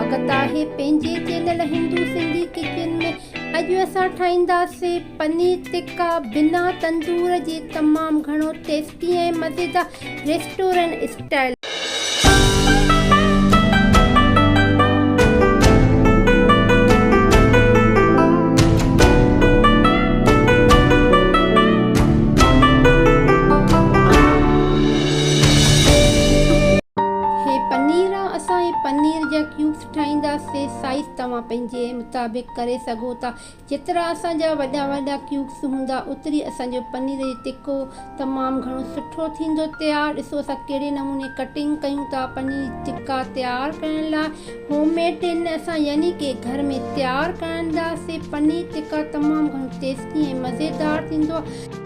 स्वागत है पंहिंजे चैनल हिंदू सिंधी किचन में। अॼु असां ठाहींदासीं पनीर टिक्का बिना तंदूर जे तमामु घणो टेस्टी ऐं मज़ेदार रेस्टोरेंट स्टाइल। पनीर जा क्यूब्स ठाहींदासीं। साइज़ तव्हां पंहिंजे मुताबिक़ करे सघो था। जेतिरा असांजा वॾा वॾा क्यूब्स हूंदा ओतिरी असांजो पनीर जो टिक्को तमामु घणो सुठो थींदो तयारु। ॾिसो असां कहिड़े नमूने कटिंग कयूं था। पनीर टिक्का तयारु करण लाइ होममेड इन असां यानी कि घर में तयारु कंदासीं। पनीर टिक्का तमामु घणो टेस्टी ऐं मज़ेदार थींदो आहे।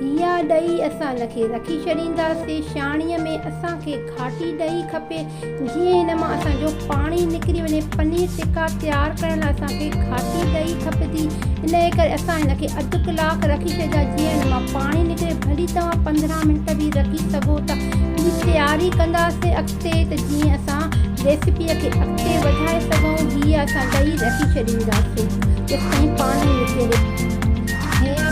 इहा ॾही असां हिनखे रखी छॾींदासीं। छाणीअ में असांखे घाटी ॾही खपे, जीअं हिन मां असांजो पाणी निकिरी वञे। पनीर टिक्का तयारु करण लाइ असांखे घाटी ॾही खपंदी। इन जे करे असां हिनखे अधु कलाकु रखी छॾिया, जीअं हिन मां पाणी निकिरे। भली तव्हां 15 मिंट बि रखी सघो था। हीअ तयारी कंदासीं अॻिते, त जीअं असां रेसिपीअ खे अॻिते वधाए सघूं। हीअ असां ॾही रखी छॾींदासीं जेसिताईं पाणी निकिरे।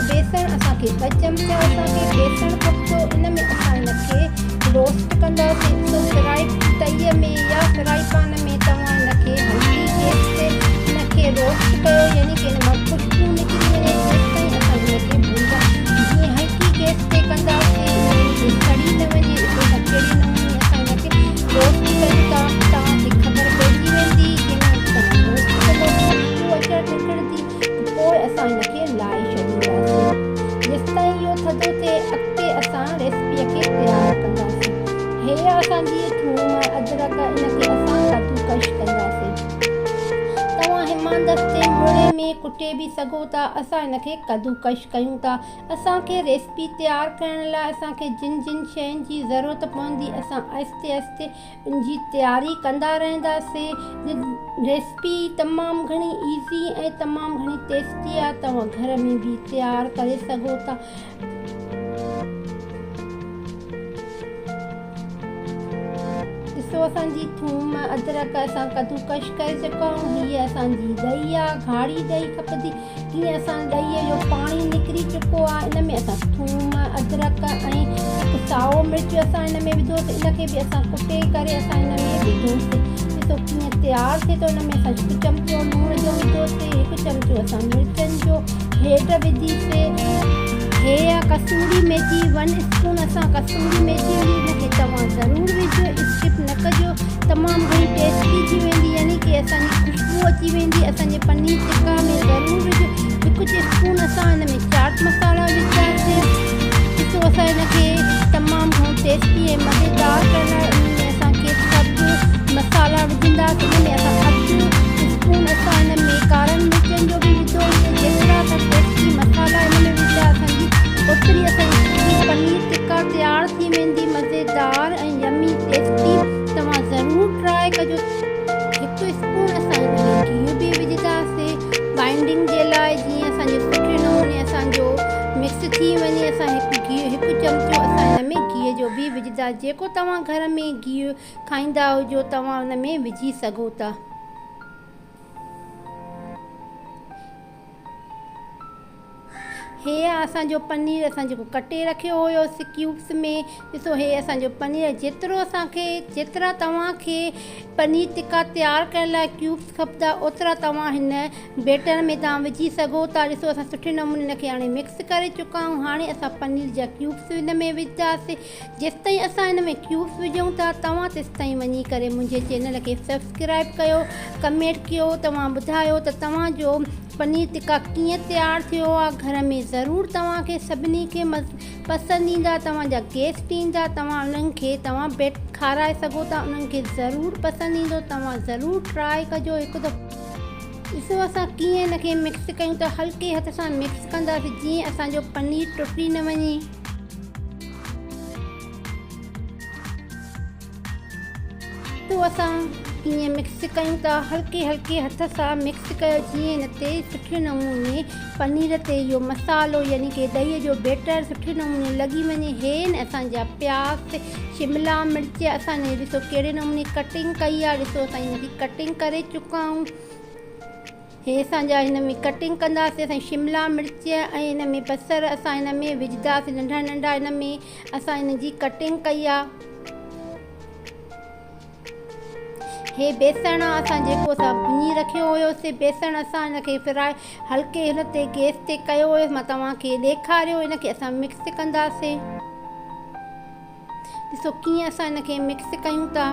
बेसण असांखे 2 चमचा असांखे बेसण खपंदो। इन में असां हिनखे रोस्ट कंदासीं। तो फ्राई तईअ में या फ्राई पैन में तव्हां हिनखे हल्की गैस ते हिनखे रोस्ट कयो, यानी कि हिन मां खुशबू निकिरी वञे जेसिताईं असां हिनखे भुंजा। जीअं हल्की गैस ते कंदासीं हिनखे सड़ी न वञे। ॾिसो त कहिड़े नमूने असां हिनखे रोस्ट कयूं था। तव्हांखे ख़बर पइजी वेंदी कि न तव्हां रोस्ट कंदो अचणु निकिरंदी। पोइ असां हिनखे लाहे छॾींदासीं जेसिताईं इहो थधो थिए। अॻिते असां रेसिपीअ खे तयारु कंदासीं। हे असांजी थूम अदरक, इनखे असां कद्दूकश कंदासीं। तव्हां हिमादस्ते मुड़े में कुटे बि सघो था। असां हिनखे कद्दूकश कयूं था। असांखे रेसिपी तयारु करण लाइ असांखे जिन जिन शयुनि जी ज़रूरत पवंदी असां आहिस्ते आहिस्ते उनजी तयारी कंदा रहंदासीं। रेसिपी तमामु घणी ईज़ी ऐं तमामु घणी टेस्टी आहे। तव्हां घर में बि तयारु करे सघो था। ॾिसो असांजी थूम अदरक असां कद्दूकश करे चुका आहियूं। हीअ असांजी ॾही आहे, घाड़ी ॾही खपंदी। कीअं असां ॾहीअ जो पाणी निकिरी चुको आहे। इन में असां थूम अदरक ऐं हिकु साओ मिर्च असां हिन में विधोसीं। इनखे बि असां कुटे करे असां हिन में विधोसीं। ॾिसो कीअं तयारु थिए थो। हिन में असां 1 चमचो लूण जो विधोसीं, 1 चमचो असां मिर्चनि जो हेड विधीसीं। हे आहे कसूरी मेथी, 1 स्पून असां कसूरी मेथी विधी। हिनखे तव्हां ज़रूरु विझो, स्किप न कजो। तमामु घणी टेस्टी थी वेंदी, यानी कि असांजी खुशबू अची वेंदी। असांजे पनीर टिक्का में ज़रूरु विझो। 1 टीस्पून असां हिन में चाट मसाला विझासीं। ॾिसो असां हिनखे तमामु घणो टेस्टी ऐं मज़ेदार करण लाइ उन में असांखे सभु मसाला विझंदासीं। हिन में असां 1 स्पून असां हिन में कारनि मिर्चनि जो बि विधो। जेतिरा असां टेस्टी मसाला हिन में विझा असांजी ओतिरी असांजी पनीर टिक्का तयारु थी वेंदी, मज़ेदार ऐं यमी टेस्टी। तव्हां ज़रूरु ट्राई कजो। 1 स्पून असां हिन में घी बि विझंदासीं बाइंडिंग जे लाइ, जीअं असांजो सुठे नमूने असांजो मिक्स थी वञे। असां 1 चमचो असां हिन में घीअ जो बि विझंदा। जेको तव्हां घर में घी खाईंदा हुजो तव्हां हुन में विझी सघो था। हे असांजो पनीर असां जेको कटे रखियो हुयोसीं क्यूब्स में। ॾिसो हे असांजो पनीर जेतिरा तव्हांखे पनीर टिक्का तयारु करण लाइ क्यूब्स खपंदा ओतिरा तव्हां हिन बैटर में तव्हां विझी सघो था। ॾिसो असां सुठे नमूने हिनखे हाणे मिक्स करे चुका आहियूं। हाणे असां पनीर जा क्यूब्स हिन में विझंदासीं। जेसिताईं असां हिन में क्यूब्स विझूं था तव्हां तेसिताईं वञी करे मुंहिंजे चैनल खे सब्सक्राइब कयो, कमेंट कयो। तव्हां ॿुधायो त तव्हांजो पनीर टिक्का कीअं तयारु थियो आहे। घर में ज़रूरु तव्हांखे सभिनी खे पसंदि ईंदा। तव्हांजा गेस्ट ईंदा, तव्हां उन्हनि खे तव्हां बेट खाराए सघो था। उन्हनि खे ज़रूरु पसंदि ईंदो। तव्हां ज़रूरु ट्राई कजो हिकु दफ़ो। ॾिसो असां कीअं हिनखे मिक्स कयूं था। हल्के हथ सां मिक्स कंदासीं जीअं असांजो पनीर टुटी न वञे। तो असां कीअं मिक्स कयूं था। हल्के हल्के हथ सां मिक्स कयो जीअं हिन ते सुठे नमूने पनीर ते इहो मसालो यानी कि ॾहीअ जो बैटर सुठे नमूने लॻी वञे। हे न असांजा प्याज, शिमला मिर्च असां हिन ॾिसो कहिड़े नमूने कटिंग कई आहे। ॾिसो असां हिनजी कटिंग करे चुका आहियूं। हे असांजा हिन में कटिंग कंदासीं। असां शिमला मिर्च ऐं हिन में बसर असां हिन में विझंदासीं नंढा नंढा। हिन में असां हिन जी कटिंग कई आहे। हे बेसण असां जेको असां भुञी रखियो हुयोसीं बेसण असां हिनखे फ्राए हल्के हिन ते गैस ते कयो हुयो। मां तव्हांखे ॾेखारियो। हिनखे असां मिक्स कंदासीं। ॾिसो कीअं असां हिनखे मिक्स कयूं था।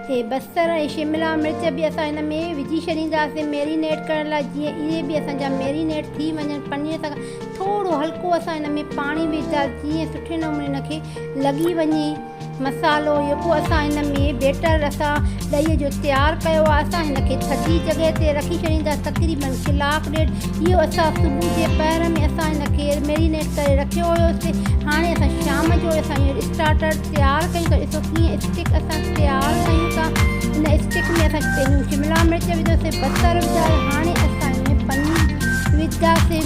हे बसर ऐं शिमला मिर्च बि असां हिन में विझी छॾींदासीं मैरिनेट करण लाइ, जीअं इहे बि असांजा मैरिनेट थी वञनि। पनीर सां थोरो हल्को असां हिन में पाणी विझंदासीं जीअं सुठे नमूने हिनखे लॻी वञे मसालो। जेको असां हिन में बैटर असां ॾहीअ जो तयारु कयो आहे असां हिनखे थधी जॻह ते रखी छॾींदासीं तक़रीबन कलाकु ॾेढ। इहो असां सुबुह जे पहर में असां हिनखे मैरिनेट करे रखियो हुयोसीं। हाणे असां शाम जो असां इहो स्टार्टर तयारु कयूं था। ॾिसो कीअं स्टिक असां तयारु कयूं था। हिन स्टिक में असां पहिरियों शिमला मिर्च विझोसीं, बसर विझासीं। हाणे असां हिन में पनीर विझंदासीं।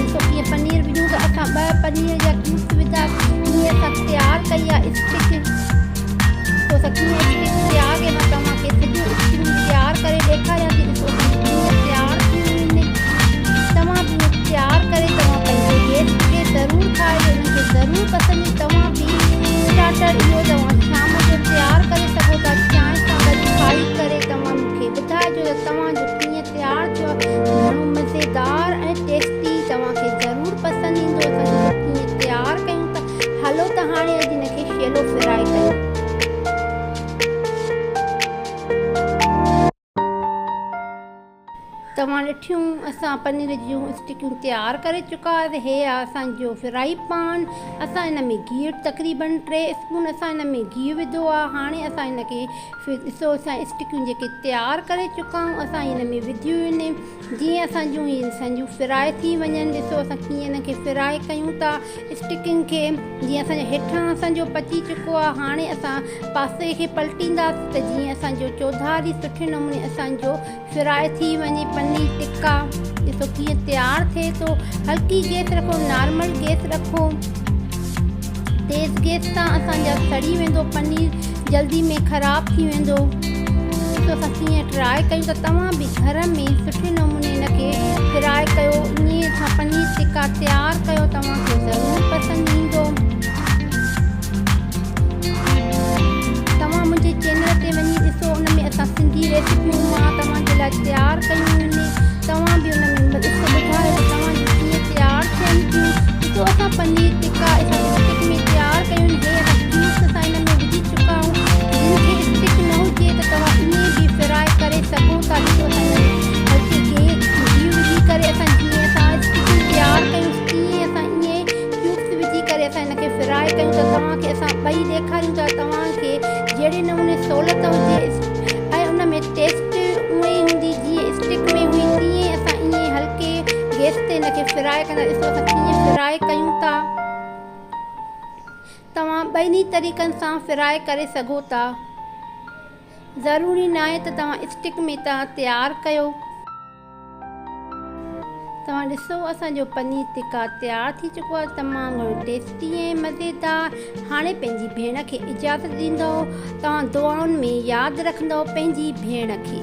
ॾिसो कीअं पनीर विझूं त असां 2 पनीर जा क्यूब्स विझासीं। हीअं असां तयारु कई आहे स्टिक। तो असां कीअं स्टिक तयारु कई मां तव्हांखे सॼो स्टिक तयारु करे ॾेखारियां थी। ॾिसो असां कीअं तयारु थियूं आहिनि। तव्हां बि तयारु करे तव्हां पंहिंजे गेस्ट खे ज़रूरु खारायो। उन्हनि खे ज़रूरु पसंदि। तव्हां बि स्टार्टर इहो तव्हां शाम जो तयारु करे सघो था चांहि सां गॾु खाई करे। तव्हां मूंखे ॿुधाइजो त तव्हांजो कीअं तयारु थियो आहे। घणो मज़ेदार ऐं टेस्टी तव्हांखे ज़रूरु पसंदि ईंदो। असां कीअं तयारु कयूं था। हलो त हाणे अॼु हिनखे शैलो फ्राए कयूं। तव्हां ॾिठियूं असां पनीर जूं स्टिकियूं तयारु करे चुका हुआसीं। हे आहे असांजो फ्राई पैन। असां हिन में गिहु तक़रीबन 3 स्पून असां हिन में गिहु विधो आहे। हाणे असां हिनखे ॾिसो असां स्टिकियूं जेके तयारु करे चुका आहियूं असां हिन में विधियूं आहिनि जीअं असांजूं फ्राए थी वञनि। ॾिसो असां कीअं हिनखे फ्राए कयूं था स्टिकियुनि खे। जीअं असांजे हेठां असांजो पची चुको आहे। हाणे असां पासे खे पलटींदासीं त जीअं असांजो चौधारी सुठे नमूने असांजो फ्राए थी वञे। पनीर टिक्का ॾिसो कीअं तयारु थिए थो। हल्की गैस रखो, नॉर्मल गैस रखो। तेज़ गैस सां असांजा सड़ी वेंदो पनीर, जल्दी में ख़राबु थी वेंदो। ॾिसो असां कीअं ट्राए कयूं त तव्हां बि घर में सुठे नमूने हिनखे फ्राए कयो। ईअं असां पनीर टिक्का तयारु कयो। तव्हांखे ज़रूरु पसंदि ईंदो। तव्हां मुंहिंजे चैनल ते वञी ॾिसो। उन में असां सिंधी रेसिपियूं मां तव्हांजे लाइ तयारु कयूं आहिनि। तव्हां बि उन में ॾिसो ॿुधायो त तव्हांजी कीअं तयारु थियनि थियूं। ॾिसो असां पनीर टिक्का असां स्टिक में तयारु कयूं आहिनि। हे असां क्यूब्स असां हिन में विझी चुका आहियूं। जिनखे स्टिक न हुजे त तव्हां ईअं बि फ्राए करे सघो था। ॾिसो असां हल्के गिहु विझी करे असां जीअं असां स्टिकियूं तयारु कयूं तीअं असां ईअं क्यूब्स विझी करे असां हिनखे फ्राए कयूं त तव्हांखे असां ॿई ॾेखारियूं था। तव्हांखे जहिड़े नमूने सहूलियत हुजे ऐं उन में टेस्ट उहे ई हूंदी जीअं स्टिक में हुई तीअं असां ईअं हल्के गैस ते हिनखे फ्राए कंदा। ॾिसो असां कीअं फ्राए कयूं था। तव्हां ॿिनी तरीक़नि सां फ्राए करे सघो था। ज़रूरी न आहे त तव्हां स्टिक में तयारु कयो। तव्हां ॾिसो असांजो पनीर टिक्का तयारु थी चुको आहे। तमामु घणो टेस्टी ऐं मज़ेदार। हाणे पंहिंजी भेण खे इजाज़त ॾींदो। तव्हां दुआउनि में यादि रखंदो पंहिंजी भेण खे।